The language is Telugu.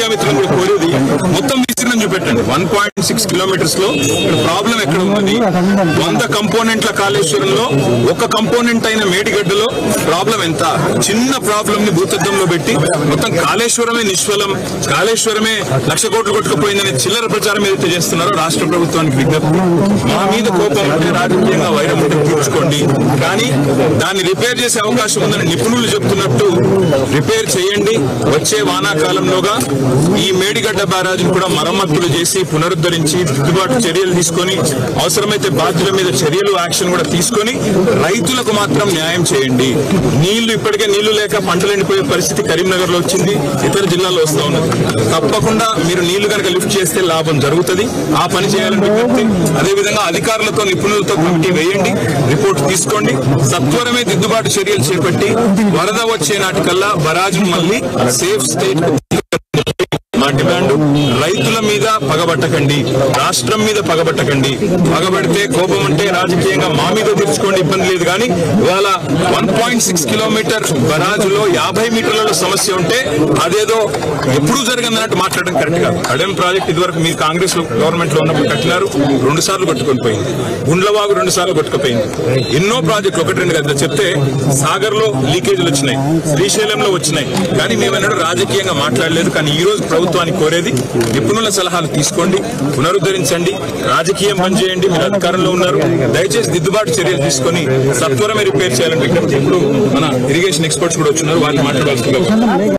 మీడియా మిత్రులు కూడా కోరేది మొత్తం విస్తీర్ణం చూపెట్టండి. 1.6 కిలోమీటర్స్ లో ప్రాబ్లం ఎక్కడ ఉన్నది? 100 కంపోనెంట్ల కాళేశ్వరంలో ఒక కంపోనెంట్ అయిన మేడిగడ్డలో ప్రాబ్లం ఎంత? చిన్న ప్రాబ్లం ని భూతద్దంలో పెట్టి మొత్తం కాళేశ్వరమే నిష్ఫలం, కాళేశ్వరమే 1,00,000 కోట్లు కొట్టుకుపోయిందనే చిల్లర ప్రచారం ఏదైతే చేస్తున్నారో రాష్ట్ర ప్రభుత్వానికి విజ్ఞప్తి. మా మీద కోపం అంటే రాజకీయంగా వైరం ఉంటే తీర్చుకోండి, కానీ దాన్ని రిపేర్ చేసే అవకాశం ఉందని నిపుణులు చెప్తున్నట్టు రిపేర్ చేయండి. వచ్చే వానాకాలంలోగా ఈ మేడిగడ్డ బ్యారాజ్ను కూడా మరమ్మతులు చేసి పునరుద్ధరించి దిద్దుబాటు చర్యలు తీసుకొని అవసరమైతే బాధ్యుల మీద చర్యలు యాక్షన్ కూడా తీసుకొని రైతులకు మాత్రం న్యాయం చేయండి. నీళ్లు ఇప్పటికే నీళ్లు లేక పంటలు ఎండిపోయే పరిస్థితి కరీంనగర్ లో వచ్చింది, ఇతర జిల్లాల్లో వస్తూ ఉన్నది. తప్పకుండా మీరు నీళ్లు కనుక లిఫ్ట్ చేస్తే లాభం జరుగుతుంది. ఆ పని చేయాలని విజ్ఞప్తి. అదేవిధంగా అధికారులతో నిపుణులతో కమిటీ వేయండి, రిపోర్ట్ తీసుకోండి, సత్వరమే దిద్దుబాటు చర్యలు చేపట్టి వరద వచ్చే నాటికల్లా బరాజ్ను మళ్ళీ సేఫ్ స్టేట్. మా డిమాండ్ రైతుల మీద పగబట్టకండి, రాష్ట్రం మీద పగబట్టకండి. పగబడితే కోపం అంటే రాజకీయంగా మా మీద తీర్చుకోండి, ఇబ్బంది లేదు. కానీ ఇవాళ 1.6 కిలోమీటర్ బరాజులో 50 మీటర్లలో సమస్య ఉంటే అదేదో ఎప్పుడూ జరిగిందన్నట్టు మాట్లాడడం కరెక్ట్ కాదు. అడెం ప్రాజెక్ట్ ఇదివరకు మీరు కాంగ్రెస్ గవర్నమెంట్ లో ఉన్నప్పుడు కట్టినారు, 2 సార్లు కొట్టుకొని పోయింది. గుండ్లవాగు 2 సార్లు కొట్టుకుపోయింది. ఎన్నో ప్రాజెక్టులు 1-2 కదా చెప్తే సాగర్ లో లీకేజీలు వచ్చినాయి, శ్రీశైలంలో వచ్చినాయి. కానీ మేమన్నాడు రాజకీయంగా మాట్లాడలేదు. కానీ ఈ రోజు ప్రభుత్వానికి కోరేది నిపుణుల సలహాలు తీసుకోండి, పునరుద్ధరించండి, రాజకీయం బంద్ చేయండి. మీరు అధికారంలో ఉన్నారు, దయచేసి దిద్దుబాటు చర్యలు తీసుకొని సత్వరమే రిపేర్ చేయాలని విజ్ఞప్తి. ఇప్పుడు మన ఇరిగేషన్ ఎక్స్పర్ట్స్ కూడా వచ్చినారు, వారిని మాట్లాడాల్సిందిగా.